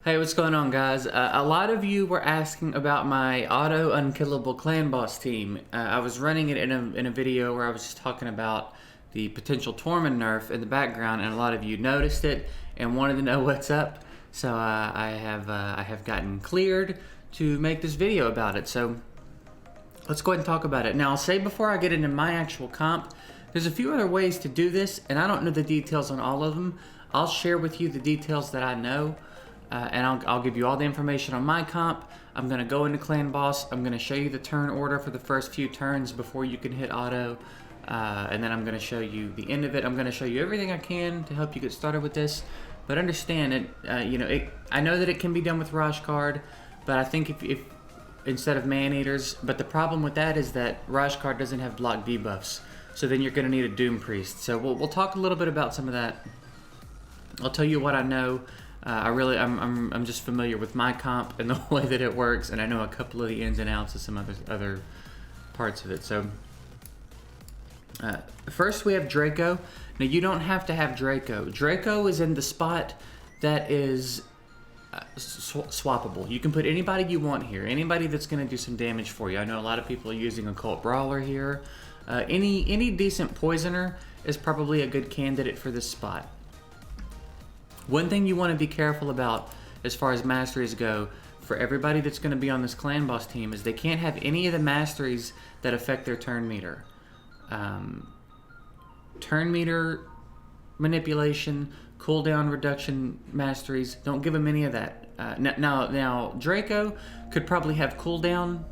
Hey, what's going on, guys? A lot of you were asking about my auto Unkillable clan boss team. I was running it in a video where I was just talking about the potential Tormund nerf in the background, and a lot of you noticed it and wanted to know what's up. So I have gotten cleared to make this video about it. So let's go ahead and talk about it. Now, I'll say before I get into my actual comp, there's a few other ways to do this, and I don't know the details on all of them. I'll share with you the details that I know. And I'll give you all the information on my comp. I'm going to go into Clan Boss. I'm going to show you the turn order for the first few turns before you can hit auto. And then I'm going to show you the end of it. I'm going to show you everything I can to help you get started with this. But understand it, I know that it can be done with Raj card, but I think if instead of man-eaters, but the problem with that is that Raj card doesn't have block debuffs. So then you're going to need a Doom Priest. So we'll talk a little bit about some of that. I'll tell you what I know. I'm just familiar with my comp and the way that it works, and I know a couple of the ins and outs of some other parts of it. So first we have Draco. Now you don't have to have Draco. Draco is in the spot that is swappable. You can put anybody you want here, anybody that's going to do some damage for you. I know a lot of people are using Occult Brawler here. Any decent poisoner is probably a good candidate for this spot. One thing you want to be careful about as far as masteries go for everybody that's going to be on this clan boss team is they can't have any of the masteries that affect their turn meter. Turn meter manipulation, cooldown reduction masteries, don't give them any of that. Now Draco could probably have cooldown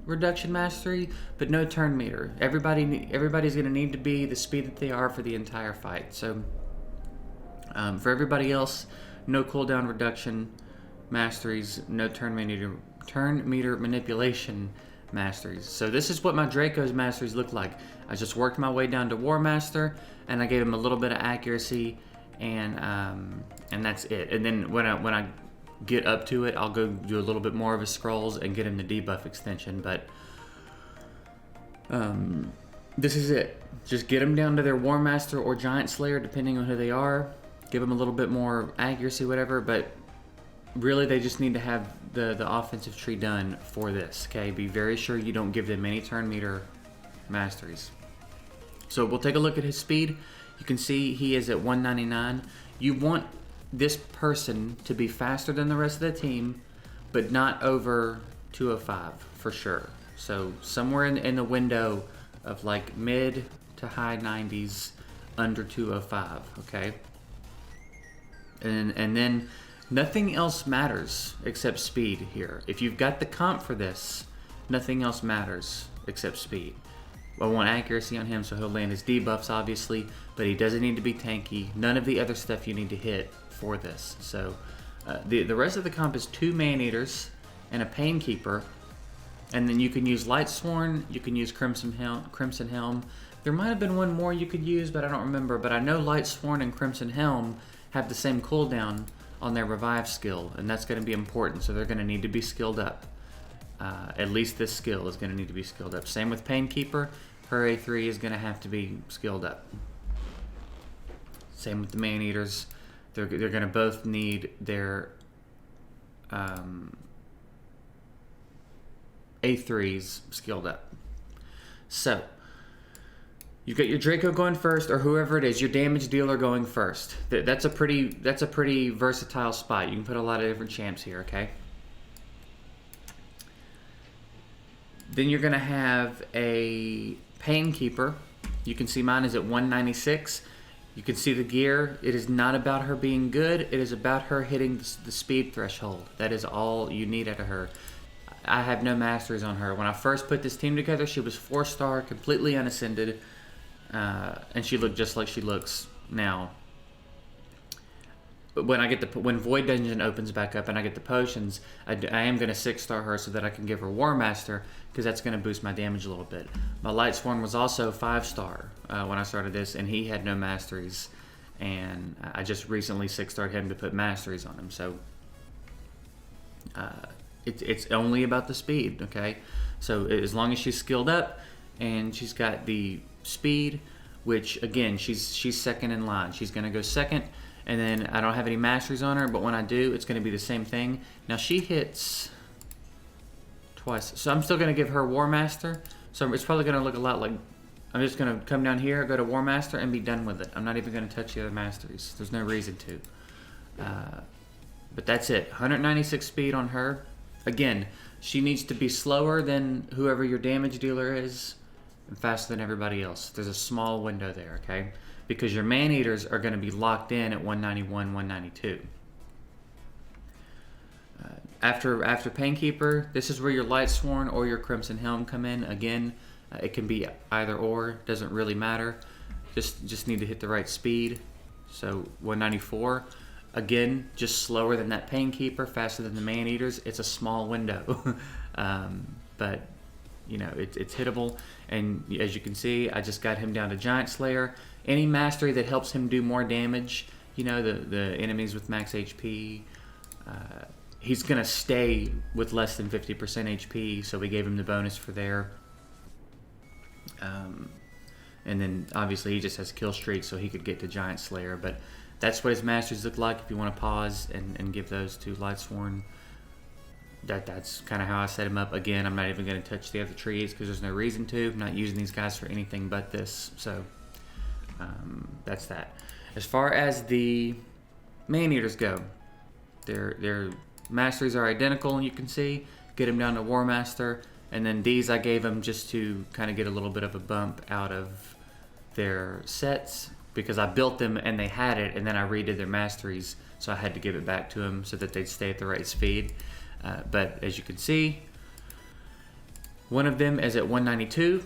reduction mastery, but no turn meter. Everybody's going to need to be the speed that they are for the entire fight. So for everybody else, no cooldown reduction masteries, no turn meter manipulation masteries. So this is what my Draco's masteries look like. I just worked my way down to War Master, and I gave him a little bit of accuracy, and that's it. And then when I get up to it, I'll go do a little bit more of his scrolls and get him the debuff extension. But this is it. Just get them down to their War Master or Giant Slayer, depending on who they are. Give them a little bit more accuracy, whatever, but really they just need to have the offensive tree done for this, okay? Be very sure you don't give them any turn meter masteries. So we'll take a look at his speed. You can see he is at 199. You want this person to be faster than the rest of the team, but not over 205 for sure. So somewhere in the window of like mid to high 90s, under 205, okay? And then nothing else matters except speed here. If you've got the comp for this, nothing else matters except speed. I want accuracy on him so he'll land his debuffs, obviously, but he doesn't need to be tanky. None of the other stuff you need to hit for this. So the rest of the comp is 2 man-eaters and a Painkeeper, and then you can use Lightsworn, you can use Crimson Helm. There might have been one more you could use, but I don't remember. But I know Lightsworn and Crimson Helm have the same cooldown on their revive skill, and that's going to be important, so they're going to need to be skilled up. At least this skill is going to need to be skilled up. Same with Painkeeper. Her A3 is going to have to be skilled up. Same with the Man-Eaters. They're going to both need their A3s skilled up. So you've got your Draco going first, or whoever it is, your damage dealer going first. That's a pretty versatile spot. You can put a lot of different champs here, okay? Then you're gonna have a Painkeeper. You can see mine is at 196. You can see the gear. It is not about her being good. It is about her hitting the speed threshold. That is all you need out of her. I have no masteries on her. When I first put this team together, she was 4-star, completely unascended. And she looked just like she looks now. But when Void Dungeon opens back up and I get the potions, I am going to 6-star her so that I can give her War Master, because that's going to boost my damage a little bit. My Lightsworn was also 5-star when I started this, and he had no masteries. And I just recently 6-starred him to put masteries on him. So it's only about the speed, okay? So as long as she's skilled up and she's got the speed, which again, she's second in line. She's going to go second, And then I don't have any masteries on her, but when I do, it's going to be the same thing. Now she hits twice, so I'm still going to give her War Master. So it's probably going to look a lot like, I'm just going to come down here, go to War Master, and be done with it. I'm not even going to touch the other masteries. There's no reason to. But that's it. 196 speed on her. Again, she needs to be slower than whoever your damage dealer is and faster than everybody else. There's a small window there, okay? Because your man-eaters are going to be locked in at 191, 192. After Painkeeper, this is where your Lightsworn or your Crimson Helm come in. Again, it can be either or, doesn't really matter. Just need to hit the right speed. So 194. Again, just slower than that Painkeeper, faster than the Man-Eaters. It's a small window, but you know it's hittable. And as you can see, I just got him down to Giant Slayer. Any mastery that helps him do more damage, you know, the enemies with max HP, he's gonna stay with less than 50% HP. So we gave him the bonus for there. And then obviously he just has kill streak, so he could get to Giant Slayer. But that's what his masteries look like. If you want to pause and give those to Lightsworn, that's kind of how I set him up. Again, I'm not even going to touch the other trees because there's no reason to. I'm not using these guys for anything but this. So that's that. As far as the Man-Eaters go, their masteries are identical, and you can see. Get them down to War Master. And then these I gave them just to kind of get a little bit of a bump out of their sets, because I built them and they had it, and then I redid their masteries, so I had to give it back to them so that they'd stay at the right speed. But as you can see, one of them is at 192.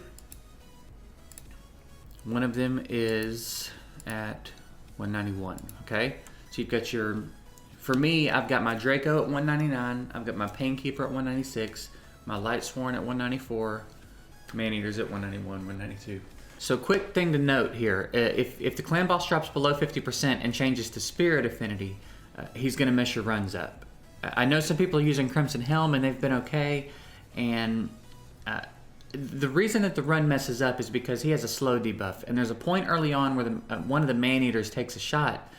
One of them is at 191, okay? So you've got your, for me, I've got my Draco at 199, I've got my Painkeeper at 196, my Lightsworn at 194, Man-Eaters at 191, 192. So quick thing to note here, if the clan boss drops below 50% and changes to Spirit Affinity, he's going to mess your runs up. I know some people are using Crimson Helm and they've been okay, and the reason that the run messes up is because he has a slow debuff, and there's a point early on where one of the Man-Eaters takes a shot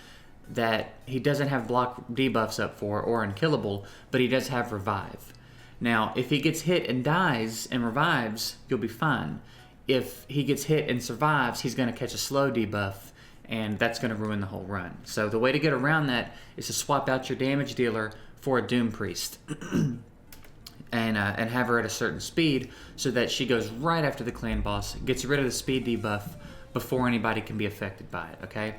that he doesn't have block debuffs up for or Unkillable, but he does have Revive. Now, if he gets hit and dies and revives, you'll be fine. If he gets hit and survives, he's going to catch a slow debuff, and that's going to ruin the whole run. So the way to get around that is to swap out your damage dealer for a Doom Priest and have her at a certain speed so that she goes right after the clan boss, gets rid of the speed debuff before anybody can be affected by it, okay?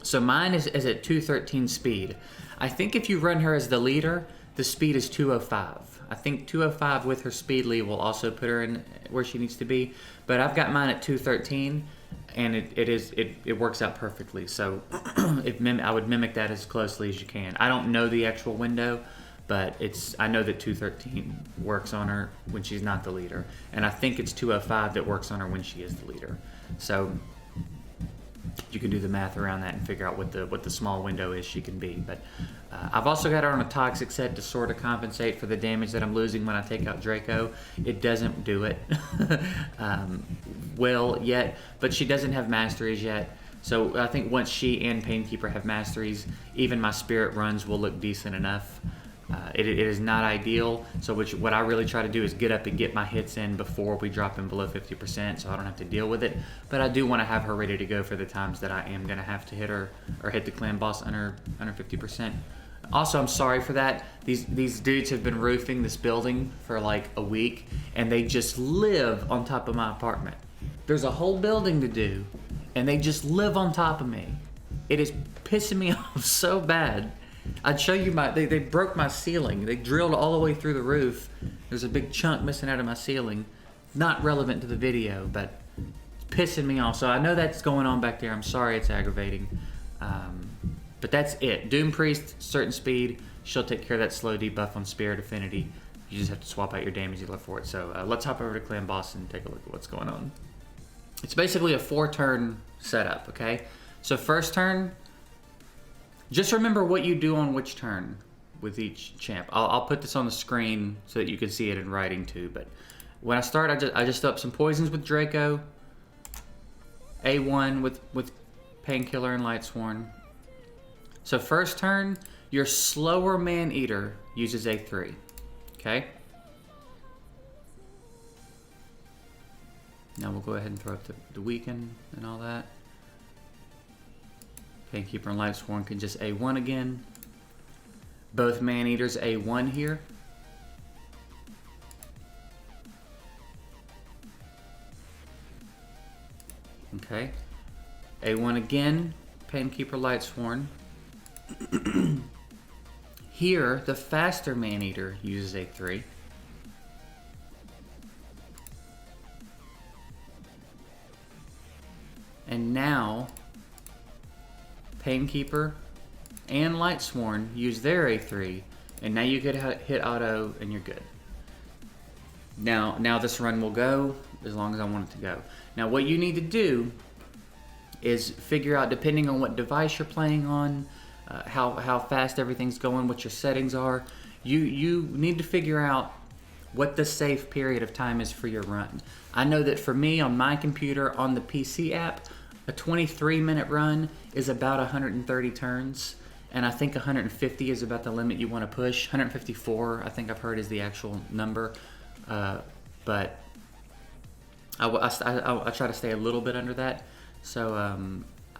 So mine is at 213 speed. I think if you run her as the leader, the speed is 205. I think 205 with her speed lead will also put her in where she needs to be. But I've got mine at 213, and it works out perfectly. So I would mimic that as closely as you can. I don't know the actual window, but I know that 213 works on her when she's not the leader, and I think it's 205 that works on her when she is the leader. So you can do the math around that and figure out what the small window is she can be. But I've also got her on a toxic set to sort of compensate for the damage that I'm losing when I take out Draco. It doesn't do it well yet, but she doesn't have masteries yet. So I think once she and Painkeeper have masteries, even my spirit runs will look decent enough. It is not ideal, so what I really try to do is get up and get my hits in before we drop in below 50%, so I don't have to deal with it. But I do want to have her ready to go for the times that I am going to have to hit her or hit the clan boss under 50%. Also, I'm sorry for that. These dudes have been roofing this building for like a week, and they just live on top of my apartment. There's a whole building to do, and they just live on top of me. It is pissing me off so bad. I'd show you they broke my ceiling. They drilled all the way through the roof. There's a big chunk missing out of my ceiling. Not relevant to the video, but it's pissing me off. So I know that's going on back there. I'm sorry it's aggravating. But that's it. Doom Priest, certain speed. She'll take care of that slow debuff on Spirit Affinity. You just have to swap out your damage dealer for it. So let's hop over to Clan Boss and take a look at what's going on. It's basically a 4-turn setup, okay? So first turn, just remember what you do on which turn with each champ. I'll put this on the screen so that you can see it in writing too. But when I start, I just up some poisons with Draco, A1 with Painkiller and Lightsworn, So first turn, your slower man-eater uses a 3. Okay? Now we'll go ahead and throw up the weaken and all that. Painkeeper and Lightsworn can just A1 again. Both man-eaters A1 here. Okay. A1 again. Painkeeper Lightsworn. Here, the faster man-eater uses a 3. And now, Painkeeper and Lightsworn use their A3, and now you could hit auto and you're good. Now this run will go as long as I want it to go. Now what you need to do is figure out, depending on what device you're playing on, how fast everything's going, what your settings are. You need to figure out what the safe period of time is for your run. I know that for me, on my computer, on the PC app, a 23-minute run is about 130 turns, and I think 150 is about the limit you want to push. 154, I think I've heard, is the actual number, but I try to stay a little bit under that. So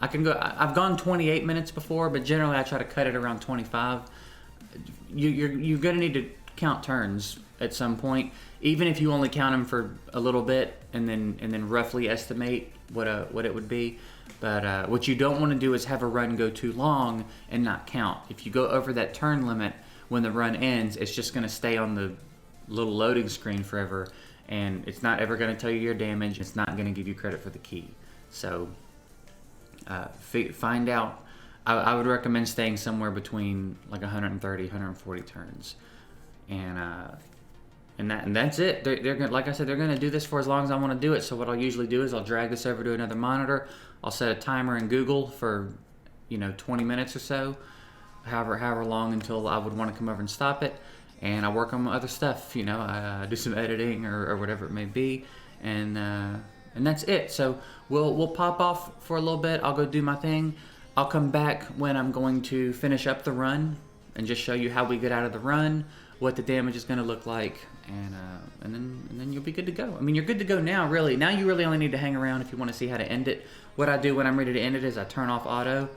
I can go. I've gone 28 minutes before, but generally I try to cut it around 25. You're gonna need to count turns at some point, even if you only count them for a little bit, and then roughly estimate what it would be. But what you don't want to do is have a run go too long and not count. If you go over that turn limit, when the run ends, it's just gonna stay on the little loading screen forever, and it's not ever gonna tell you your damage. It's not gonna give you credit for the key. So find out. I would recommend staying somewhere between like 130, 140 turns, and that's it. They're gonna, like I said, they're gonna do this for as long as I want to do it. So what I'll usually do is I'll drag this over to another monitor. I'll set a timer in Google for 20 minutes or so, however long until I would want to come over and stop it, and I work on my other stuff. I do some editing or whatever it may be, and that's it. So we'll pop off for a little bit. I'll go do my thing. I'll come back when I'm going to finish up the run and just show you how we get out of the run, what the damage is going to look like, and then you'll be good to go. I mean, you're good to go now, really. Now you really only need to hang around if you want to see how to end it. What I do when I'm ready to end it is I turn off auto,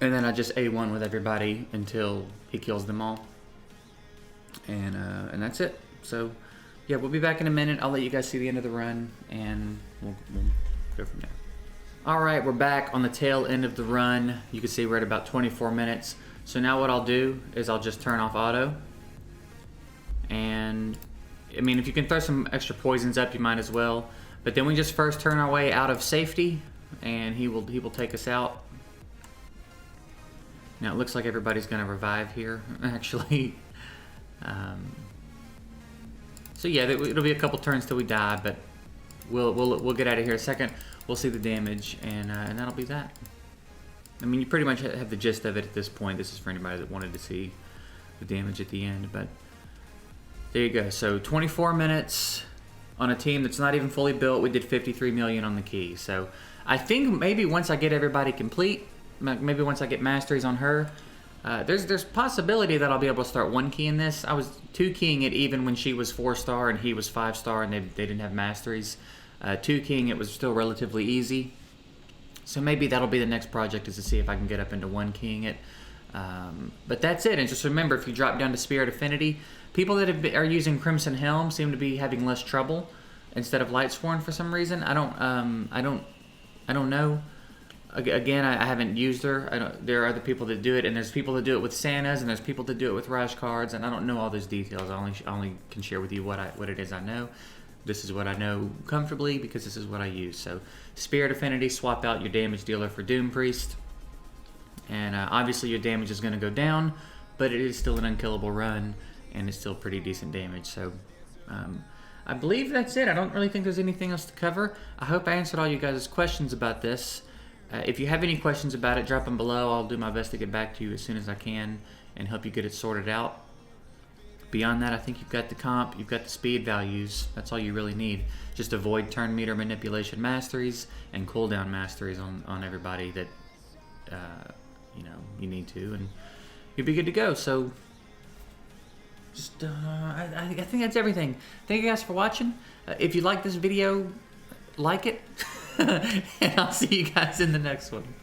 and then I just A1 with everybody until he kills them all, and that's it. So yeah, we'll be back in a minute. I'll let you guys see the end of the run, and we'll go from there. All right, we're back on the tail end of the run. You can see we're at about 24 minutes. So now what I'll do is I'll just turn off auto. And, I mean, if you can throw some extra poisons up, you might as well. But then we just first turn our way out of safety, and he will take us out. Now it looks like everybody's gonna revive here, actually. So yeah, it'll be a couple turns till we die, but we'll get out of here in a second. We'll see the damage, and that'll be that. I mean, you pretty much have the gist of it at this point. This is for anybody that wanted to see the damage at the end, but there you go. So 24 minutes on a team that's not even fully built. We did 53 million on the key. So I think maybe once I get everybody complete, maybe once I get Masteries on her, there's possibility that I'll be able to start 1 key in this. I was 2 keying it even when she was 4-star and he was 5-star, and they didn't have Masteries. 2 keying it was still relatively easy. So maybe that'll be the next project, is to see if I can get up into 1 keying it. But that's it. And just remember, if you drop down to Spirit Affinity, people that are using Crimson Helm seem to be having less trouble instead of Lightsworn for some reason. I don't know. Again, I haven't used her. There are other people that do it, and there's people that do it with Santas, and there's people that do it with Rush cards, and I don't know all those details. I only can share with you what it is I know. This is what I know comfortably because this is what I use. So Spirit Affinity, swap out your damage dealer for Doom Priest, and obviously your damage is going to go down, but it is still an unkillable run, and it's still pretty decent damage. So I believe that's it. I don't really think there's anything else to cover. I hope I answered all you guys' questions about this. If you have any questions about it, drop them below. I'll do my best to get back to you as soon as I can and help you get it sorted out. Beyond that, I think you've got the comp, you've got the speed values. That's all you really need. Just avoid turn meter manipulation masteries and cooldown masteries on everybody that you need to, and you'll be good to go. So just I think that's everything. Thank you guys for watching. If you like this video, like it, and I'll see you guys in the next one.